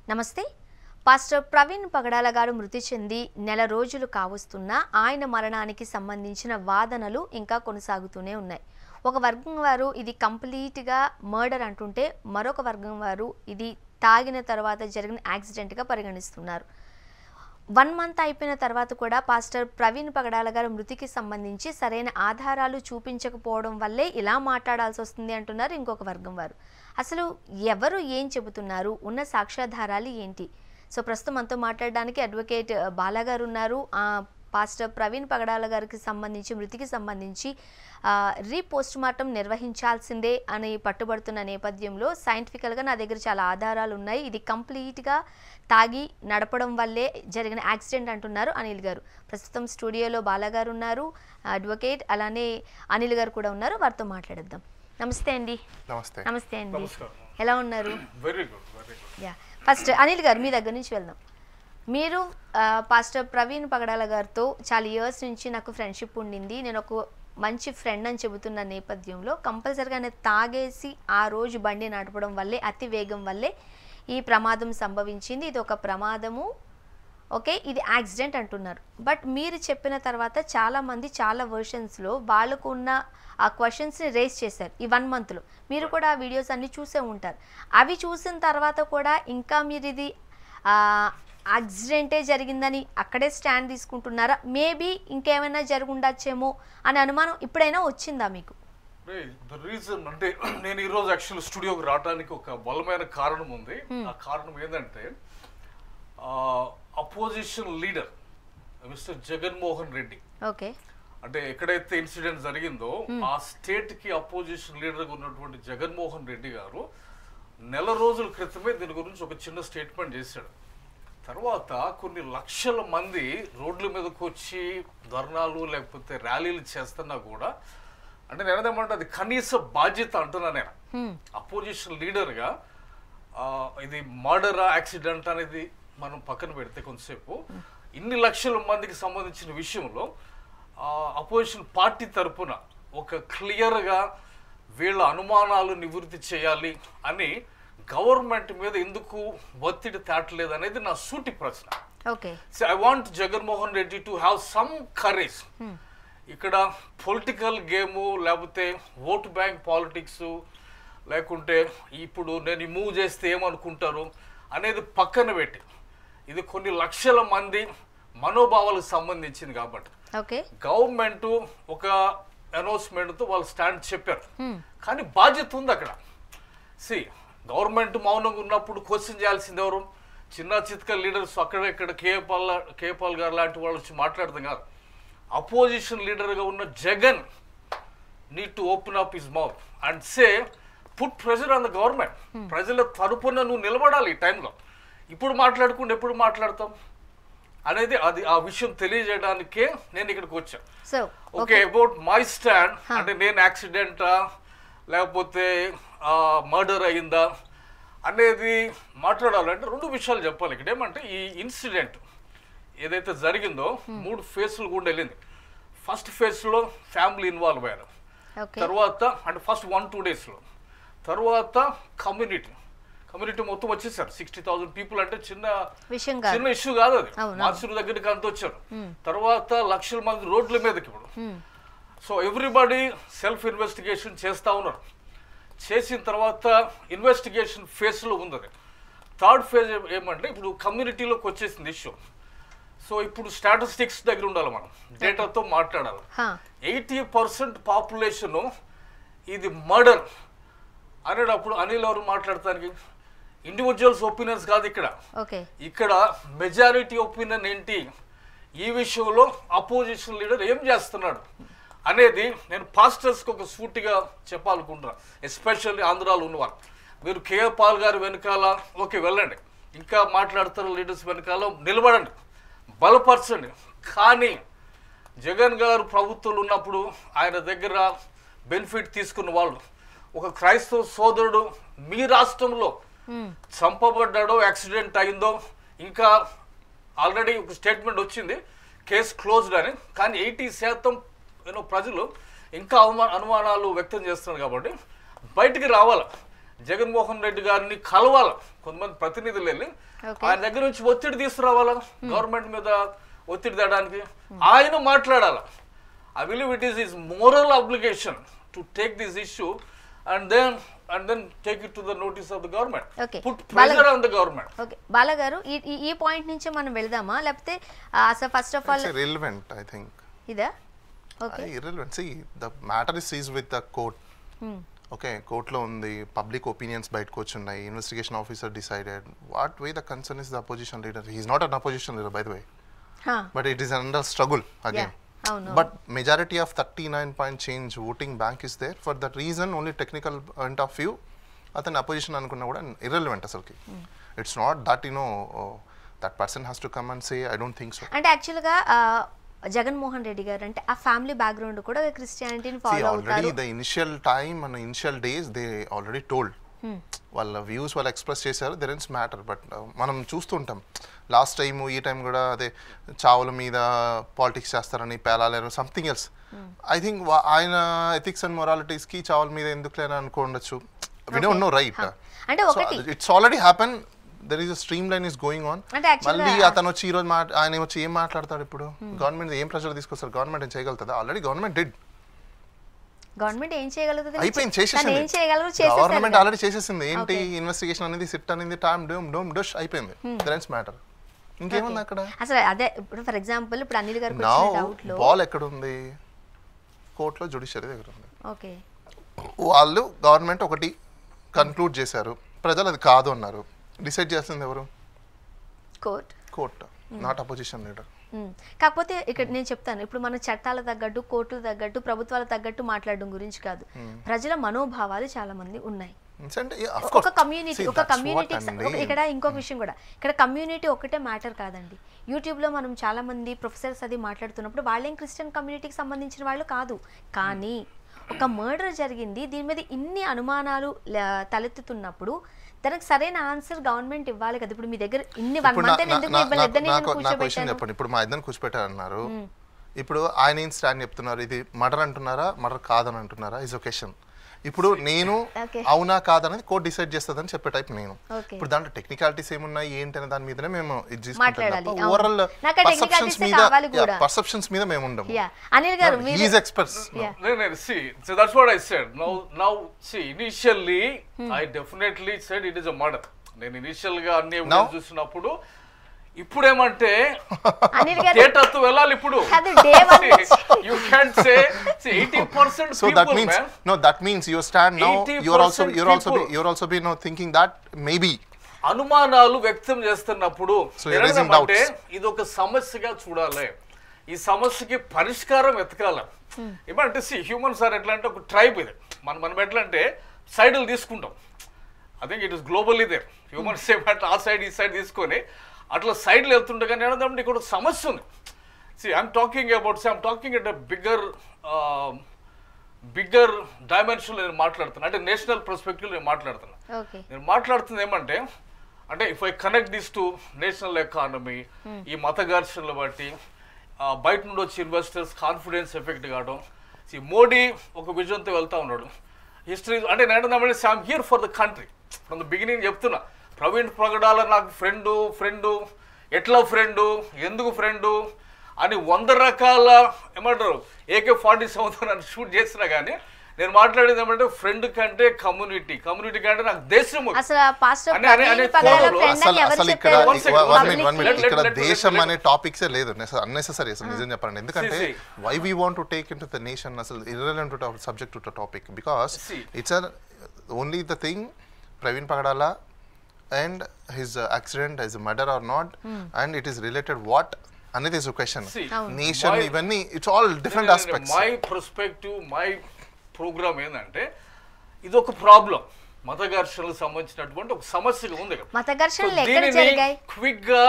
నమస్తే. పాస్టర్ ప్రవీణ్ పగడాల గారు మృతి చెంది నెల రోజులు కావస్తున్నా ఆయన మరణానికి సంబంధించిన వాదనలు ఇంకా కొనసాగుతూనే ఉన్నాయి. ఒక వర్గం వారు ఇది కంప్లీట్గా మర్డర్ అంటుంటే, మరొక వర్గం వారు ఇది తాగిన తర్వాత జరిగిన యాక్సిడెంట్గా పరిగణిస్తున్నారు. 1 మంత్ అయిపోయిన తర్వాత కూడా పాస్టర్ ప్రవీణ్ పగడాల గారు మృతికి సంబంధించి సరైన ఆధారాలు చూపించకపోవడం వల్లే ఇలా మాట్లాడాల్సి వస్తుంది అంటున్నారు ఇంకొక వర్గం వారు. అసలు ఎవరు ఏం చెబుతున్నారు, ఉన్న సాక్ష్యాధారాలు ఏంటి? సో ప్రస్తుతం మనతో మాట్లాడడానికి అడ్వకేట్ బాలా గారు ఉన్నారు. పాస్టర్ ప్రవీణ్ పగడాల గారికి సంబంధించి మృతికి సంబంధించి రీపోస్ట్ మార్టం నిర్వహించాల్సిందే అని పట్టుబడుతున్న నేపథ్యంలో సైంటిఫికల్గా నా దగ్గర చాలా ఆధారాలు ఉన్నాయి, ఇది కంప్లీట్గా తాగి నడపడం వల్లే జరిగిన యాక్సిడెంట్ అంటున్నారు అనిల్ గారు. ప్రస్తుతం స్టూడియోలో బాలా గారు ఉన్నారు, అడ్వకేట్, అలానే అనిల్ గారు కూడా ఉన్నారు. వారితో మాట్లాడేద్దాం. నమస్తే అండి. నమస్తే అండి, ఎలా ఉన్నారు? Very good. Yeah, first Anil గారు మీ దగ్గర నుంచి వెళ్దాం. మీరు పాస్టర్ ప్రవీణ్ పగడాల గారితో చాలా ఇయర్స్ నుంచి నాకు ఫ్రెండ్షిప్ ఉండింది, నేను ఒక మంచి ఫ్రెండ్ అని చెబుతున్న నేపథ్యంలో కంపల్సరీగా నేను తాగేసి ఆ రోజు బండి నడపడం వల్లే, అతి వేగం వల్లే ఈ ప్రమాదం సంభవించింది, ఇది ఒక ప్రమాదము, ఓకే, ఇది యాక్సిడెంట్ అంటున్నారు. బట్ మీరు చెప్పిన తర్వాత చాలామంది చాలా వర్షన్స్లో వాళ్ళకు ఉన్న ఆ క్వశ్చన్స్ని రేస్ చేశారు ఈ 1 మంత్లో. మీరు కూడా ఆ వీడియోస్ అన్నీ చూసే ఉంటారు. అవి చూసిన తర్వాత కూడా ఇంకా మీరు ఇది యాక్సిడెంటే జరిగిందని అక్కడే స్టాండ్ తీసుకుంటున్నారా? మేబీ ఇంకేమైనా జరుగుండొచ్చేమో అనే అనుమానం ఇప్పుడైనా వచ్చిందా మీకు? ద రీజన్ అంటే నేను ఈరోజు యాక్చువల్ స్టూడియోకి రావడానికి ఒక బలమైన కారణం ఉంది. ఆ కారణం ఏంటంటే opposition leader mister Jaganmohan Reddy, okay, అంటే ఎక్కడైతే ఇన్సిడెంట్ జరిగిందో ఆ స్టేట్ కి అపోజిషన్ లీడర్ గా ఉన్నటువంటి జగన్మోహన్ రెడ్డి గారు నెల రోజుల క్రితమే దీని గురించి ఒక చిన్న స్టేట్మెంట్ చేశాడు. తర్వాత కొన్ని లక్షల మంది రోడ్ల మీదకి వచ్చి ధర్నాలు లేకపోతే ర్యాలీలు చేస్తున్నా కూడా, అంటే నేనేమంటే అది కనీస బాధ్యత అంటున్నా నేను. అపోజిషన్ లీడర్గా ఇది మర్డరా యాక్సిడెంట్ అనేది మనం పక్కన పెడితే కొంతసేపు ఇన్ని లక్షల మందికి సంబంధించిన విషయంలో అపోజిషన్ పార్టీ తరఫున ఒక క్లియర్గా వీళ్ళ అనుమానాలు నివృత్తి చేయాలి అని గవర్నమెంట్ మీద ఎందుకు ఒత్తిడి తేటలేదు అనేది నా సూటి ప్రశ్న. I want Jaganmohan Reddy to have some courage. ఇక్కడ పొలిటికల్ గేము లేకపోతే ఓటు బ్యాంక్ పాలిటిక్స్ లేకుంటే ఇప్పుడు నేను మూవ్ చేస్తే ఏమనుకుంటారు అనేది పక్కన పెట్టి, ఇది కొన్ని లక్షల మంది మనోభావాలకు సంబంధించింది కాబట్టి గవర్నమెంట్ ఒక అనౌన్స్మెంట్తో వాళ్ళు స్టాండ్ చెప్పారు. కానీ బాధ్యత ఉంది అక్కడ. గవర్నమెంట్ మౌనంగా ఉన్నప్పుడు క్వశ్చన్ చేయాల్సింది ఎవరు? చిన్న చిత్క లీడర్స్ అక్కడ ఇక్కడ కేపాల్ గారు లాంటి వాళ్ళు వచ్చి మాట్లాడతాం కాదు. అపోజిషన్ లీడర్గా ఉన్న Jagan need to open up his mouth and say put pressure on the government. ప్రజల తరపున నువ్వు నిలబడాలి ఈ టైంలో. ఇప్పుడు మాట్లాడుకుంటే ఎప్పుడు మాట్లాడతాం అనేది అది ఆ విషయం తెలియజేయడానికే నేను ఇక్కడికి వచ్చాను. ఓకే, అబౌట్ మై స్టాండ్ అంటే నేను యాక్సిడెంటా లేకపోతే మర్డర్ అయిందా అనేది మాట్లాడాలంటే 2 విషయాలు చెప్పాలి. ఇక్కడ ఏమంటే ఈ ఇన్సిడెంట్ ఏదైతే జరిగిందో 3 ఫేజ్లు కూడా వెళ్ళింది. ఫస్ట్ ఫేజ్లో ఫ్యామిలీ ఇన్వాల్వ్ అయ్యారు, తర్వాత అంటే ఫస్ట్ 1-2 డేస్లో, తర్వాత కమ్యూనిటీ మొత్తం వచ్చేసారు. 60,000 పీపుల్ అంటే చిన్న ఇష్యూ కాదు అది. మాసూరు దగ్గరికి అంత వచ్చారు. తర్వాత లక్షల మంది రోడ్ల మీదకి ఇప్పుడు. సో ఎవ్రీబడి సెల్ఫ్ ఇన్వెస్టిగేషన్ చేస్తూ ఉన్నారు. చేసిన తర్వాత ఇన్వెస్టిగేషన్ ఫేజ్లో ఉంది. థర్డ్ ఫేజ్ ఏమంటే ఇప్పుడు కమ్యూనిటీలోకి వచ్చేసింది ఇష్యూ. సో ఇప్పుడు స్టాటిస్టిక్స్ దగ్గర ఉండాలి, మనం డేటాతో మాట్లాడాలి. 80% పాపులేషన్ ఇది మర్డర్ అనేటప్పుడు అనిల్ ఎవరు మాట్లాడతానికి? ఇండివిజువల్స్ ఒపీనియన్స్ కాదు ఇక్కడ మెజారిటీ ఒపీనియన్ ఏంటి, ఈ విషయంలో అపోజిషన్ లీడర్ ఏం చేస్తున్నాడు అనేది నేను పాస్టర్స్కి ఒక సూటిగా చెప్పాలనుకుంటున్నాను. ఎస్పెషల్లీ ఆంధ్రాలో ఉన్నవారు. మీరు కేపాల్ గారు వెనకాల ఓకే వెళ్ళండి, ఇంకా మాట్లాడుతున్న లీడర్స్ వెనకాల నిలబడండి, బలపరచండి. కానీ జగన్ గారు ప్రభుత్వంలో ఉన్నప్పుడు ఆయన దగ్గర బెనిఫిట్ తీసుకున్న వాళ్ళు, ఒక క్రైస్తవ సోదరుడు మీ రాష్ట్రంలో చంపబడ్డాడో యాక్సిడెంట్ అయిందో, ఇంకా ఆల్రెడీ ఒక స్టేట్మెంట్ వచ్చింది కేసు క్లోజ్డ్ అని. కానీ 80% ప్రజలు ఇంకా అనుమానాలు వ్యక్తం చేస్తున్నారు కాబట్టి బయటికి రావాలి. జగన్మోహన్ రెడ్డి గారిని కలవాలి, కొంతమంది ప్రతినిధులు వెళ్ళి ఆయన దగ్గర నుంచి ఒత్తిడి తీసుకురావాలా, గవర్నమెంట్ మీద ఒత్తిడి తేడానికి ఆయన మాట్లాడాలి. I believe it is his moral obligation to take this issue and then take it to the notice of the government. Okay. Put pressure on the government. Okay. Bala garu, ఈ point నుంచి మనం వెళ్దామా లేకపోతే అసలు first of all It's irrelevant, I think. ఇదా? Okay. Irrelevant. See, the matter is seized with the court. Okay, కోర్టులో ఉంది, public opinions బయటకు వచ్చున్నాయి, investigation officer decided. What way the concern is the opposition leader. He is not an opposition leader, by the way, but it is under struggle again. But majority of 39 point change voting bank is there. For that reason, only technical point of view, athani opposition anukunna kuda irrelevant asalki. It's not that, you know, that person has to come and say, I don't think so. అంటే actual గా జగన్మోహన్ రెడ్డి గారు అంటే ఆ family background కూడా క్రిస్టియానిటీని follow అవుతారు. Already the initial time and initial days they already told. వాళ్ళ views వాళ్ళు express చేశారు, దెర్ ఇన్స్ మ్యాటర్. బట్ మనం చూస్తుంటాం లాస్ట్ టైం ఈ టైం కూడా అదే చావుల మీద పాలిటిక్స్ చేస్తారని పేలాలేరు, సంథింగ్ ఎల్స్. ఐ థింక్ ఆయన ఎథిక్స్ అండ్ మొరాలిటీస్కి చావుల మీద ఎందుకు లేని అనుకోండొచ్చు. We don't know, right? అంటే ఒకటి it's already happen, there is a stream line is going on. మళ్ళీ అతను వచ్చి ఈరోజు ఆయన వచ్చి ఏం మాట్లాడతాడు ఇప్పుడు? గవర్నమెంట్ ఏం ప్రెషర్ తీసుకొస్తారు? గవర్నమెంట్ ఏం చేయగలుగుతుందా? Already government did. గవర్నమెంట్ ఏం చేయగలుగుతుంది? అయిపోయింది, చేసేసింది. గవర్నమెంట్ ఆల్రెడీ చేసేసింది. ఏంటి ఇన్వెస్టిగేషన్ అనేది, సిట్ అనేది, టామ్ డోమ్ డష్ అయిపోయింది. దెన్స్ మ్యాటర్ ఇంకేముంది అక్కడ? అసలు అదే ఇప్పుడు ఫర్ ఎగ్జాంపుల్ ఇప్పుడు అనిల్ గారికి నౌ వచ్చిన డౌట్ లో బాల్ ఎక్కడ ఉంది? కోర్టులో, జ్యుడిషియరీ దగ్గర ఉంది. ఓకే, వాళ్ళు గవర్నమెంట్ ఒకటి కన్క్లూడ్ చేశారు, ప్రజలు అది కాదు అన్నారు. డిసైడ్ చేస్తుంది ఎవరు? Court, not opposition leader. కాకపోతే ఇక్కడ నేను చెప్తాను, ఇప్పుడు మన చట్టాల తగ్గట్టు, కోర్టులు తగ్గట్టు, ప్రభుత్వాల తగ్గట్టు మాట్లాడడం గురించి కాదు, ప్రజల మనోభావాలు చాలా మంది ఉన్నాయి. ఒక కమ్యూనిటీ ఇక్కడ ఇంకొక విషయం కూడా, ఇక్కడ కమ్యూనిటీ ఒకటే మ్యాటర్ కాదండి. యూట్యూబ్లో మనం చాలా మంది ప్రొఫెసర్స్ అది మాట్లాడుతున్నప్పుడు వాళ్ళేం క్రిస్టియన్ కమ్యూనిటీకి సంబంధించిన వాళ్ళు కాదు, కానీ ఒక మర్డర్ జరిగింది, దీని మీద ఇన్ని అనుమానాలు తలెత్తుతున్నప్పుడు దానికి సరైన ఆన్సర్ గవర్నమెంట్ ఇవ్వాలి కదా. ఇప్పుడు మీ దగ్గర ఇన్ని 1 month చెప్పండి. ఇప్పుడు మా ఇద్దరిని కూర్చోపెట్టారన్నారు, ఇప్పుడు ఆయన ఏం స్టాండ్ చెప్తున్నారు? ఇది మర్డర్ అంటున్నారా, మర్డర్ కాదని అంటున్నారా? ఇస్ ఒ క్వశ్చన్. ఇప్పుడు నేను అవునా కాదనేది కోర్టు డిసైడ్ చేస్తుందని చెప్పే టైప్ నేను. ఇప్పుడు దాంట్లో టెక్నికాలిటీస్ ఏమున్నాయి ఏంటి అనే దాని మీదనే మేము ఇది తీసుకుంటాం. ఓవరాల్ పర్సెప్షన్స్ మీద మేము ఉండం. He's experts. See, so that's what I said. Now see, initially I definitely said it is a murder. నేను ఇనిషియల్ గా అన్ని ఎవిడెన్స్ చూసినప్పుడు, ఇప్పుడు ఏమంటే థియేటర్తో వెళ్ళాలి. ఇప్పుడు you can't say 80% so people, that means man. no, that means you stand now, you're also be now thinking that maybe అనుమానాలు వ్యక్తం చేస్తున్నప్పుడు so you're raising doubts. ఇది ఒక సమస్యగా చూడాలి, ఈ సమస్యకి పరిష్కారం వెతకాలి. ఏమంటే హ్యూమన్స్ ఆర్ ఎట్లా అంటే ఒక ట్రైబ్. ఇది మనం ఎట్లా అంటే సైడ్లు తీసుకుంటాం. I think it is globally there. Humans ఏమంటే ఆ సైడ్ ఈ సైడ్ తీసుకొని అట్లా సైడ్లు వెళ్తుంటే, కానీ ఏంటంటే ఇక్కడ ఒక సమస్య ఉంది. I'm talking at a bigger dimension నేను మాట్లాడుతున్నా, అంటే నేషనల్ పర్స్పెక్టివ్ నేను మాట్లాడుతున్నా. నేను మాట్లాడుతుంది ఏమంటే, అంటే if I connect this to national economy, ఈ మత ఘర్షణలు బట్టి బయట నుండి వచ్చి ఇన్వెస్టర్స్ కాన్ఫిడెన్స్ ఎఫెక్ట్ కావడం. మోడీ ఒక విజన్తో వెళ్తా ఉన్నాడు. హిస్టరీ అంటే నేను I'm here for the country from the beginning చెప్తున్నా. ప్రవీణ్ పగడాల నాకు ఫ్రెండు ఎట్లా ఫ్రెండు, ఎందుకు ఫ్రెండు అని 100 రకాల ఏమంటారు AK-47 షూట్ చేసినా కానీ నేను మాట్లాడేది ఏమంటే ఫ్రెండ్ కంటే కమ్యూనిటీ కంటే నాకు దేశం. ఇక్కడ దేశం అనే టాపిక్స్ లేదు, అన్నెసెసరీ అసలు నిజం చెప్పండి. ఎందుకంటే why we want to take in to the nation అసలు irrelevant subject to topic, because it's only the thing Praveen Pagadala and his accident is a murder or not, and it is related what అనేది is a question. Nation ఇవన్నీ it's all different aspects. My perspective, my program ఏంటంటే ఇది ఒక problem, మత ఘర్షణలకు సంబంధించినటువంటి ఒక సమస్యగా ఉంది. మత ఘర్షణలు ఎక్కడ జరిగాయి? క్విక్ గా